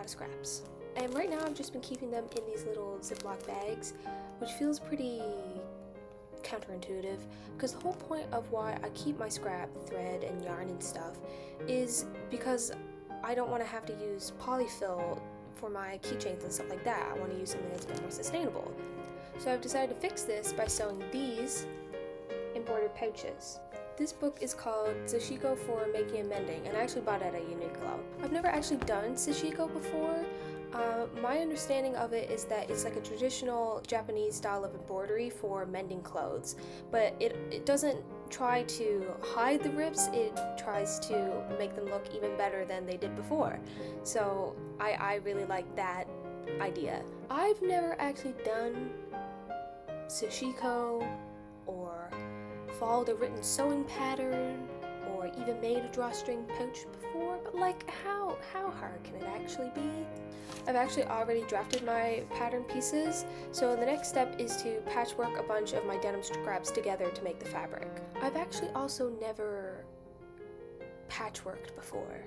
of scraps. And right now I've just been keeping them in these little Ziploc bags, which feels pretty counterintuitive, because the whole point of why I keep my scrap thread and yarn and stuff is because I don't want to have to use polyfill for my keychains and stuff like that. I want to use something that's a bit more sustainable. So I've decided to fix this by sewing these embroidered pouches. This book is called Sashiko for Making and Mending, and I actually bought it at Uniqlo. I've never actually done Sashiko before. My understanding of it is that it's like a traditional Japanese style of embroidery for mending clothes, but it doesn't try to hide the rips, it tries to make them look even better than they did before. So I really like that idea. I've never actually done Sashiko or followed a written sewing pattern or even made a drawstring pouch before, but like how hard can it actually be? I've actually already drafted my pattern pieces, so the next step is to patchwork a bunch of my denim scraps together to make the fabric. I've actually also never patchworked before.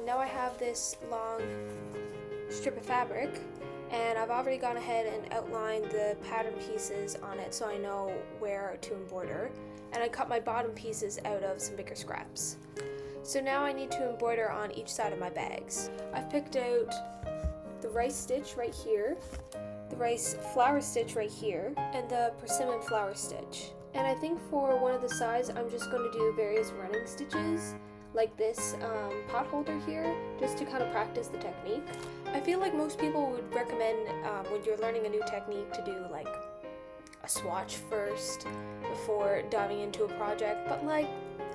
Now I have this long strip of fabric, and I've already gone ahead and outlined the pattern pieces on it so I know where to embroider, and I cut my bottom pieces out of some bigger scraps. So now I need to embroider on each side of my bags. I've picked out the rice stitch right here, the rice flower stitch right here, and the persimmon flower stitch. And I think for one of the sides I'm just going to do various running stitches, like this pot holder here, just to kind of practice the technique. I feel like most people would recommend when you're learning a new technique to do like a swatch first before diving into a project, but like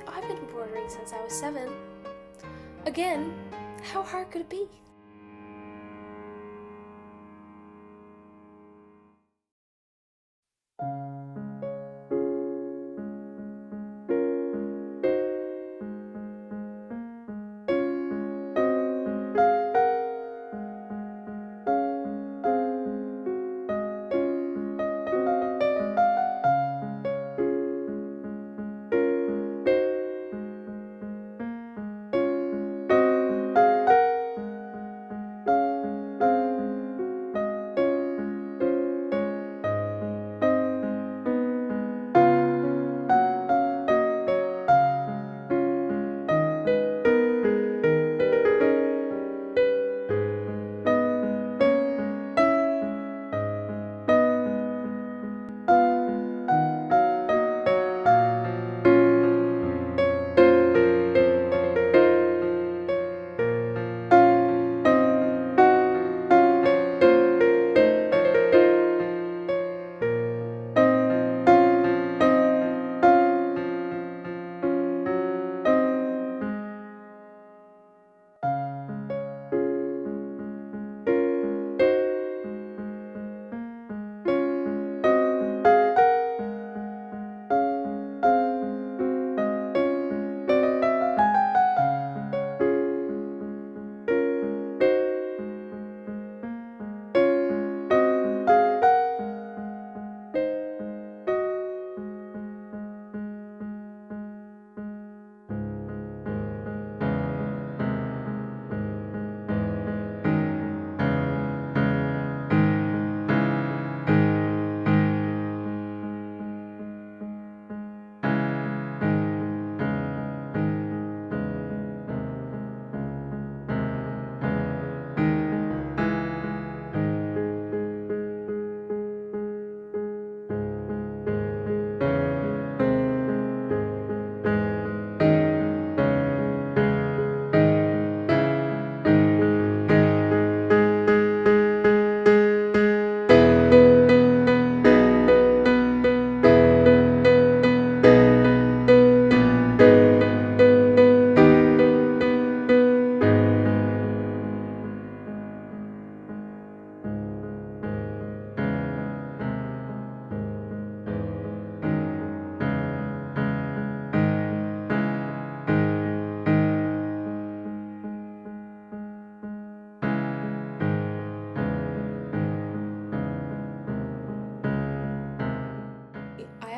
I've been embroidering since I was 7. Again, how hard could it be?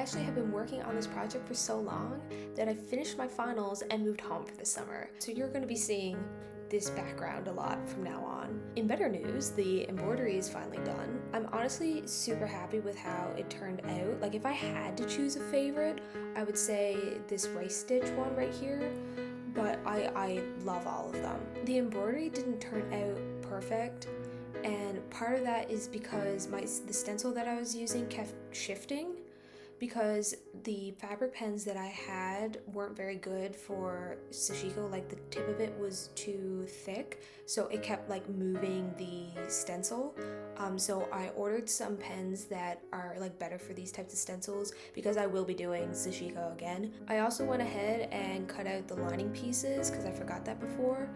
actually have been working on this project for so long that I finished my finals and moved home for the summer. So you're going to be seeing this background a lot from now on. In better news, the embroidery is finally done. I'm honestly super happy with how it turned out. Like if I had to choose a favorite, I would say this rice stitch one right here, but I love all of them. The embroidery didn't turn out perfect, and part of that is because the stencil that I was using kept shifting, because the fabric pens that I had weren't very good for Sashiko. Like the tip of it was too thick, so it kept like moving the stencil. So I ordered some pens that are like better for these types of stencils, because I will be doing Sashiko again. I also went ahead and cut out the lining pieces because I forgot that before.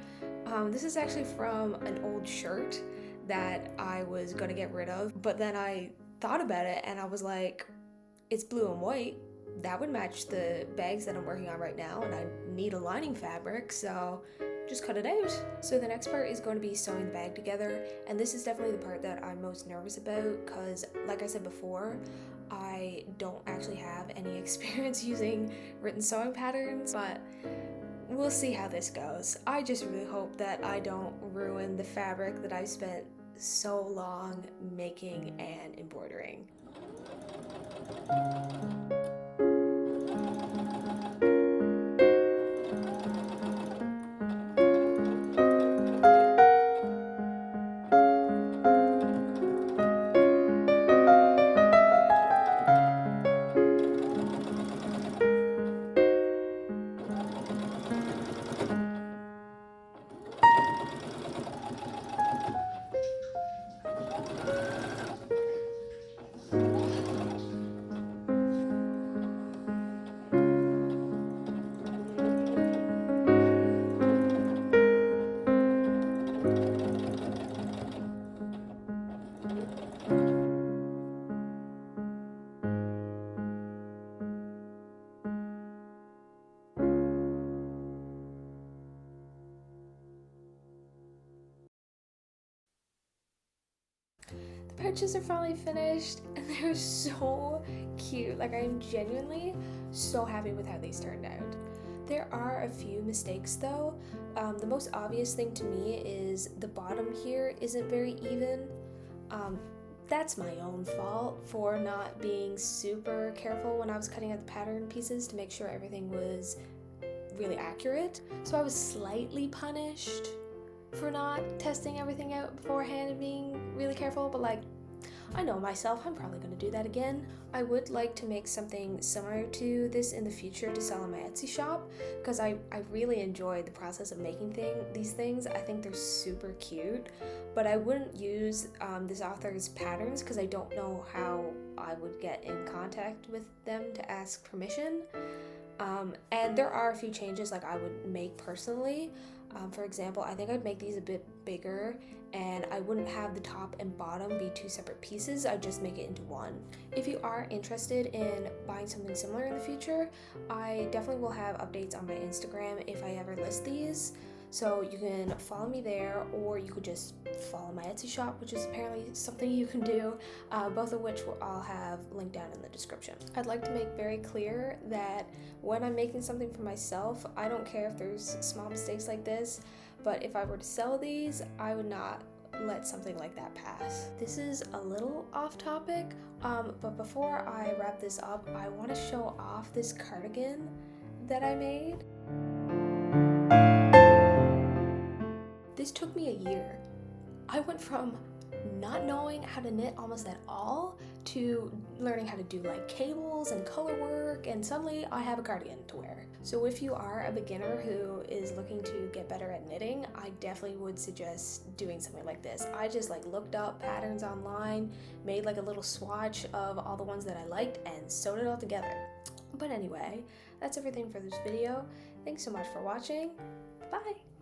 This is actually from an old shirt that I was gonna get rid of, but then I thought about it and I was like, it's blue and white, that would match the bags that I'm working on right now, and I need a lining fabric, so just cut it out. So the next part is going to be sewing the bag together, and this is definitely the part that I'm most nervous about, because like I said before, I don't actually have any experience using written sewing patterns, but we'll see how this goes. I just really hope that I don't ruin the fabric that I spent so long making and embroidering. Pouches are finally finished, and they're so cute. Like, I am genuinely so happy with how these turned out. There are a few mistakes though. The most obvious thing to me is the bottom here isn't very even. That's my own fault for not being super careful when I was cutting out the pattern pieces to make sure everything was really accurate. So I was slightly punished for not testing everything out beforehand and being really careful, but like, I know myself, I'm probably going to do that again. I would like to make something similar to this in the future to sell on my Etsy shop, because I really enjoyed the process of making these things. I think they're super cute, but I wouldn't use this author's patterns because I don't know how I would get in contact with them to ask permission. And there are a few changes like I would make personally. For example, I think I'd make these a bit bigger, and I wouldn't have the top and bottom be two separate pieces. I'd just make it into one. If you are interested in buying something similar in the future, I definitely will have updates on my Instagram if I ever list these. So you can follow me there, or you could just follow my Etsy shop, which is apparently something you can do, both of which I'll have linked down in the description. I'd like to make very clear that when I'm making something for myself, I don't care if there's small mistakes like this, but if I were to sell these, I would not let something like that pass. This is a little off topic, but before I wrap this up, I want to show off this cardigan that I made. This took me a year. I went from not knowing how to knit almost at all to learning how to do like cables and color work, and suddenly I have a cardigan to wear. So if you are a beginner who is looking to get better at knitting, I definitely would suggest doing something like this. I just like looked up patterns online, made like a little swatch of all the ones that I liked, and sewed it all together. But anyway, that's everything for this video. Thanks so much for watching. Bye!